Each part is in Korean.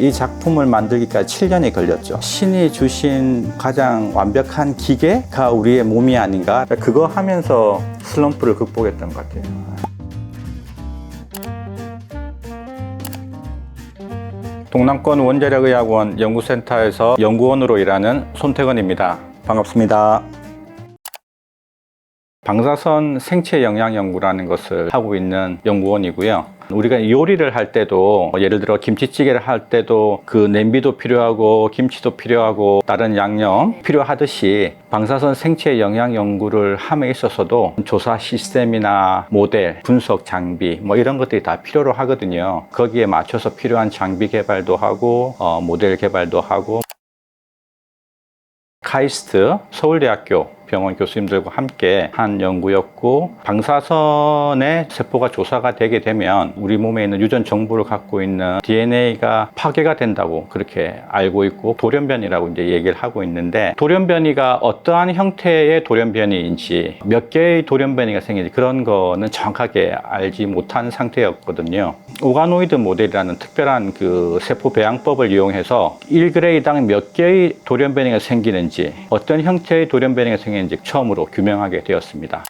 이 작품을 만들기까지 7년이 걸렸죠. 신이 주신 가장 완벽한 기계가 우리의 몸이 아닌가. 그거 하면서 슬럼프를 극복했던 것 같아요. 동남권 원자력의학원 연구센터에서 연구원으로 일하는 손태건입니다. 반갑습니다. 방사선 생체 영향 연구라는 것을 하고 있는 연구원이고요. 우리가 요리를 할 때도 예를 들어 김치찌개를 할 때도 그 냄비도 필요하고 김치도 필요하고 다른 양념 필요하듯이 방사선 생체 영향 연구를 함에 있어서도 조사 시스템이나 모델, 분석 장비 뭐 이런 것들이 다 필요로 하거든요. 거기에 맞춰서 필요한 장비 개발도 하고 모델 개발도 하고 카이스트 서울대학교 병원 교수님들과 함께 한 연구였고, 방사선의 세포가 조사가 되게 되면 우리 몸에 있는 유전 정보를 갖고 있는 DNA가 파괴가 된다고 그렇게 알고 있고, 돌연변이라고 이제 얘기를 하고 있는데, 돌연변이가 어떠한 형태의 돌연변이인지 몇 개의 돌연변이가 생기는지 그런 거는 정확하게 알지 못한 상태였거든요. 오가노이드 모델이라는 특별한 그 세포 배양법을 이용해서 1g당 몇 개의 돌연변이가 생기는지, 어떤 형태의 돌연변이가 생기는지 처음으로 규명하게 되었습니다.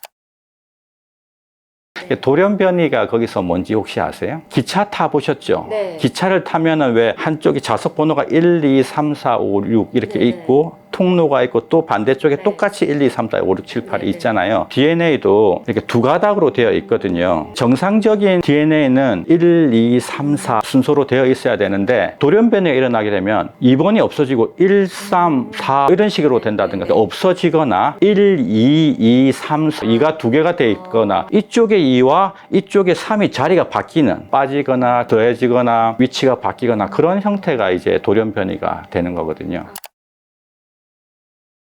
돌연변이가 거기서 뭔지 혹시 아세요? 기차 타보셨죠? 네. 기차를 타면은 왜 한쪽이 좌석 번호가 1, 2, 3, 4, 5, 6 이렇게 네. 있고 통로가 있고 또 반대쪽에 네. 똑같이 1, 2, 3, 4, 5, 6, 7, 8이 네. 있잖아요. DNA도 이렇게 두 가닥으로 되어 있거든요. 정상적인 DNA는 1, 2, 3, 4 순서로 되어 있어야 되는데, 돌연변이가 일어나게 되면 2번이 없어지고 1, 3, 4 이런 식으로 된다든가 없어지거나 1, 2, 2, 3, 4 2가 두 개가 되어 있거나 이쪽에 2와 이쪽에 3이 자리가 바뀌는, 빠지거나 더해지거나 위치가 바뀌거나 그런 형태가 이제 돌연변이가 되는 거거든요.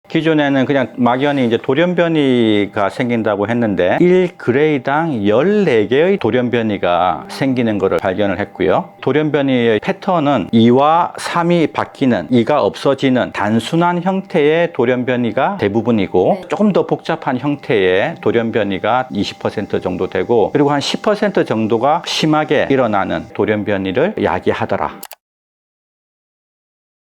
기존에는 그냥 막연히 이제 돌연변이가 생긴다고 했는데 1g당 14개의 돌연변이가 생기는 것을 발견을 했고요. 돌연변이의 패턴은 2와 3이 바뀌는, 2가 없어지는 단순한 형태의 돌연변이가 대부분이고, 조금 더 복잡한 형태의 돌연변이가 20% 정도 되고, 그리고 한 10% 정도가 심하게 일어나는 돌연변이를 야기하더라.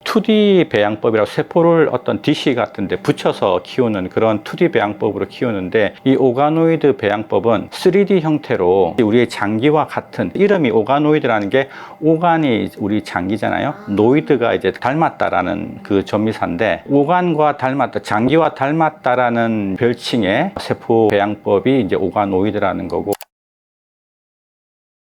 2D 배양법이라고 세포를 어떤 디시 같은 데 붙여서 키우는 그런 2D 배양법으로 키우는데, 이 오가노이드 배양법은 3D 형태로 우리의 장기와 같은, 이름이 오가노이드라는 게 오간이 우리 장기잖아요. 노이드가 이제 닮았다라는 그 전미사인데, 오간과 닮았다, 장기와 닮았다라는 별칭의 세포 배양법이 이제 오가노이드라는 거고,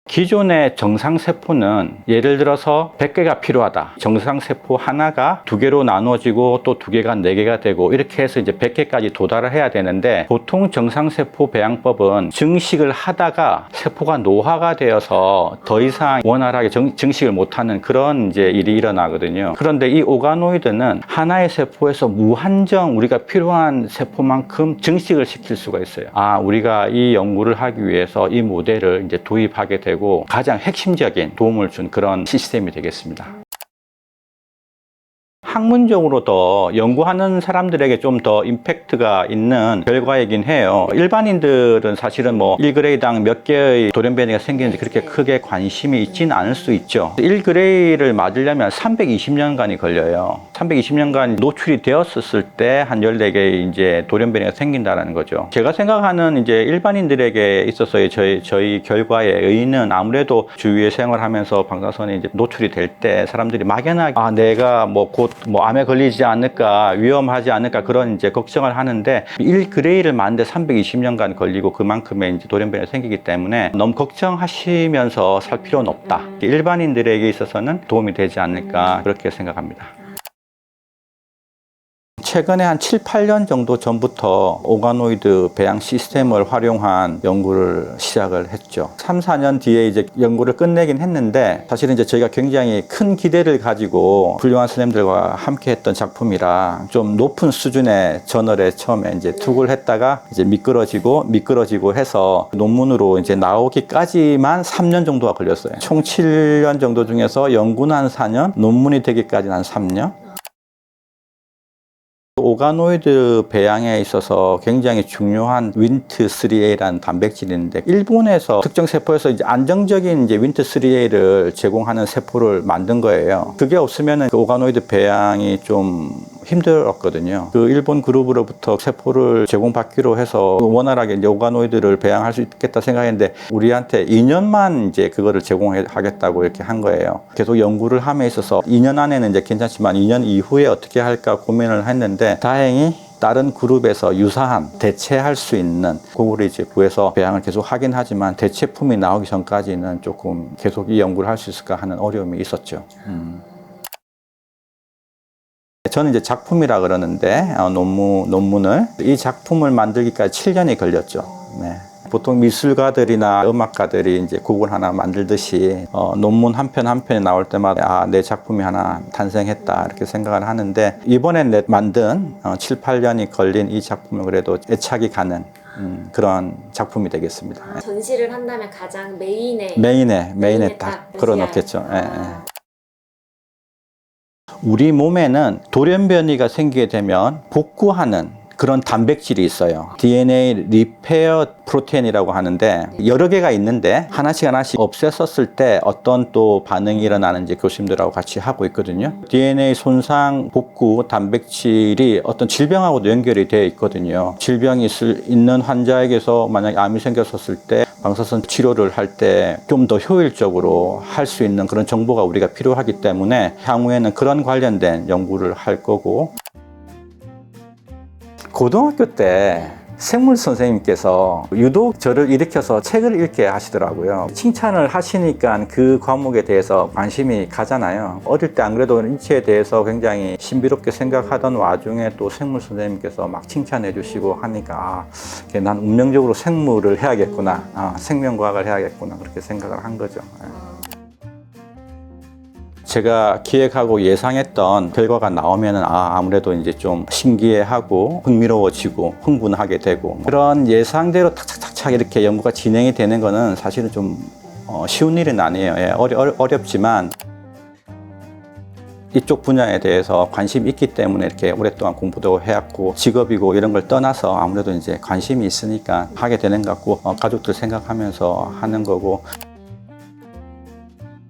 기존의 정상세포는 예를 들어서 100개가 필요하다. 정상세포 하나가 2개로 나눠지고 또 2개가 4개가 되고 이렇게 해서 이제 100개까지 도달을 해야 되는데, 보통 정상세포 배양법은 증식을 하다가 세포가 노화가 되어서 더 이상 원활하게 증식을 못하는 그런 이제 일이 일어나거든요. 그런데 이 오가노이드는 하나의 세포에서 무한정 우리가 필요한 세포만큼 증식을 시킬 수가 있어요. 우리가 이 연구를 하기 위해서 이 모델을 이제 도입하게 되고 가장 핵심적인 도움을 준 그런 시스템이 되겠습니다. 학문적으로 더 연구하는 사람들에게 좀 더 임팩트가 있는 결과이긴 해요. 일반인들은 사실은 뭐 1g당 몇 개의 돌연변이가 생기는지 그렇게 크게 관심이 있지는 않을 수 있죠. 1g를 맞으려면 320년간이 걸려요. 320년간 노출이 되었을 때 한 14개의 이제 돌연변이가 생긴다는 거죠. 제가 생각하는 이제 일반인들에게 있어서의 저희 결과의 의의는, 아무래도 주위에 생활하면서 방사선이 이제 노출이 될 때 사람들이 막연하게 내가 곧 암에 걸리지 않을까, 위험하지 않을까 그런 이제 걱정을 하는데, 1g를 맞는데 320년간 걸리고 그만큼의 이제 돌연변이가 생기기 때문에 너무 걱정하시면서 살 필요는 없다. 일반인들에게 있어서는 도움이 되지 않을까 그렇게 생각합니다. 최근에 한 7, 8년 정도 전부터 오가노이드 배양 시스템을 활용한 연구를 시작을 했죠. 3, 4년 뒤에 이제 연구를 끝내긴 했는데, 사실은 이제 저희가 굉장히 큰 기대를 가지고 훌륭한 선생님들과 함께 했던 작품이라 좀 높은 수준의 저널에 처음에 이제 투구를 했다가 이제 미끄러지고 해서 논문으로 이제 나오기까지만 3년 정도가 걸렸어요. 총 7년 정도 중에서 연구는 한 4년, 논문이 되기까지는 한 3년. 오가노이드 배양에 있어서 굉장히 중요한 윈트3A라는 단백질인데, 일본에서 특정 세포에서 이제 안정적인 이제 윈트3A를 제공하는 세포를 만든 거예요. 그게 없으면은 그 오가노이드 배양이 좀 힘들었거든요. 그 일본 그룹으로부터 세포를 제공받기로 해서 원활하게 이제 오가노이드를 배양할 수 있겠다 생각했는데, 우리한테 2년만 이제 그거를 제공하겠다고 이렇게 한 거예요. 계속 연구를 함에 있어서 2년 안에는 이제 괜찮지만 2년 이후에 어떻게 할까 고민을 했는데, 다행히 다른 그룹에서 유사한 대체할 수 있는 그거를 이제 구해서 배양을 계속 하긴 하지만, 대체품이 나오기 전까지는 조금 계속 이 연구를 할 수 있을까 하는 어려움이 있었죠. 저는 이제 작품이라 그러는데, 논문을 이 작품을 만들기까지 7년이 걸렸죠. 네. 보통 미술가들이나 음악가들이 이제 곡을 하나 만들듯이 논문 한 편 한 편이 나올 때마다 내 작품이 하나 탄생했다 이렇게 생각을 하는데, 이번에 만든 7, 8년이 걸린 이 작품은 그래도 애착이 가는 그런 작품이 되겠습니다. 전시를 한다면 가장 메인에 딱 걸어놓겠죠. 예, 예. 우리 몸에는 돌연변이가 생기게 되면 복구하는 그런 단백질이 있어요. DNA 리페어 프로테인이라고 하는데, 여러 개가 있는데 하나씩 없앴었을 때 어떤 또 반응이 일어나는지 교수님들하고 같이 하고 있거든요. DNA 손상 복구 단백질이 어떤 질병하고도 연결이 되어 있거든요. 질병이 있는 환자에게서 만약 암이 생겼었을 때 방사선 치료를 할 때 좀 더 효율적으로 할 수 있는 그런 정보가 우리가 필요하기 때문에 향후에는 그런 관련된 연구를 할 거고, 고등학교 때 생물 선생님께서 유독 저를 일으켜서 책을 읽게 하시더라고요. 칭찬을 하시니까 그 과목에 대해서 관심이 가잖아요. 어릴 때 안 그래도 인체에 대해서 굉장히 신비롭게 생각하던 와중에 또 생물 선생님께서 막 칭찬해 주시고 하니까, 난 운명적으로 생물을 해야겠구나, 생명과학을 해야겠구나, 그렇게 생각을 한 거죠. 제가 기획하고 예상했던 결과가 나오면은 아무래도 이제 좀 신기해하고 흥미로워지고 흥분하게 되고, 그런 예상대로 탁탁탁탁 이렇게 연구가 진행이 되는 거는 사실은 좀 쉬운 일은 아니에요. 예, 어렵지만 이쪽 분야에 대해서 관심이 있기 때문에 이렇게 오랫동안 공부도 해왔고, 직업이고 이런 걸 떠나서 아무래도 이제 관심이 있으니까 하게 되는 것 같고, 가족들 생각하면서 하는 거고,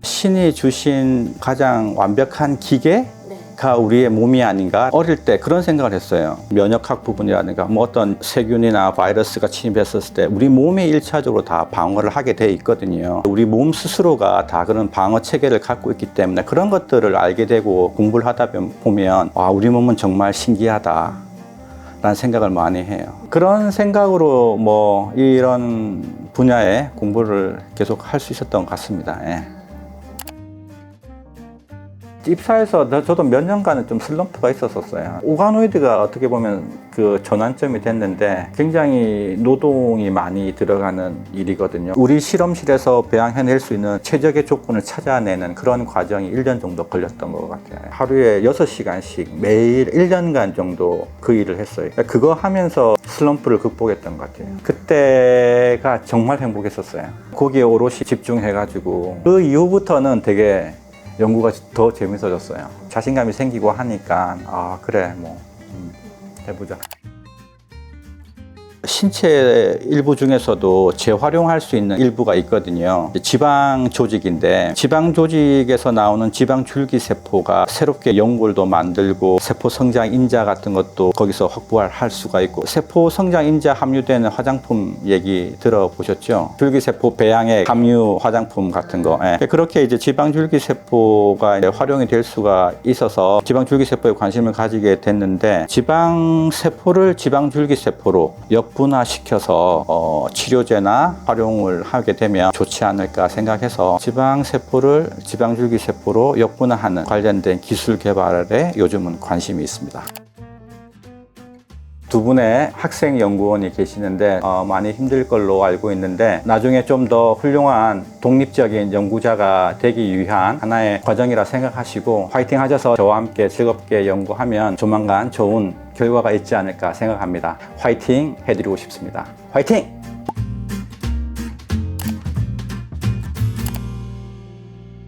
신이 주신 가장 완벽한 기계가 우리의 몸이 아닌가, 어릴 때 그런 생각을 했어요. 면역학 부분이라든가 뭐 어떤 세균이나 바이러스가 침입했었을 때 우리 몸이 1차적으로 다 방어를 하게 돼 있거든요. 우리 몸 스스로가 다 그런 방어 체계를 갖고 있기 때문에 그런 것들을 알게 되고 공부를 하다 보면 우리 몸은 정말 신기하다 라는 생각을 많이 해요. 그런 생각으로 뭐 이런 분야의 공부를 계속 할 수 있었던 것 같습니다. 예. 입사해서 저도 몇 년간은 좀 슬럼프가 있었어요. 오가노이드가 어떻게 보면 그 전환점이 됐는데, 굉장히 노동이 많이 들어가는 일이거든요. 우리 실험실에서 배양해낼 수 있는 최적의 조건을 찾아내는 그런 과정이 1년 정도 걸렸던 것 같아요. 하루에 6시간씩 매일 1년간 정도 그 일을 했어요. 그거 하면서 슬럼프를 극복했던 것 같아요. 그때가 정말 행복했었어요. 거기에 오롯이 집중해가지고, 그 이후부터는 되게 연구가 더 재밌어졌어요. 자신감이 생기고 하니까 그래 뭐 해보자. 신체 일부 중에서도 재활용할 수 있는 일부가 있거든요. 지방 조직인데, 지방 조직에서 나오는 지방 줄기 세포가 새롭게 연골도 만들고 세포 성장 인자 같은 것도 거기서 확보할 수가 있고, 세포 성장 인자 함유되는 화장품 얘기 들어보셨죠? 줄기 세포 배양에 함유 화장품 같은 거. 그렇게 이제 지방 줄기 세포가 이제 활용이 될 수가 있어서 지방 줄기 세포에 관심을 가지게 됐는데, 지방 세포를 지방 줄기 세포로 분화시켜서 치료제나 활용을 하게 되면 좋지 않을까 생각해서 지방세포를 지방줄기세포로 역분화하는 관련된 기술 개발에 요즘은 관심이 있습니다. 두 분의 학생 연구원이 계시는데 많이 힘들 걸로 알고 있는데, 나중에 좀 더 훌륭한 독립적인 연구자가 되기 위한 하나의 과정이라 생각하시고 화이팅 하셔서 저와 함께 즐겁게 연구하면 조만간 좋은 결과가 있지 않을까 생각합니다. 화이팅 해드리고 싶습니다. 화이팅!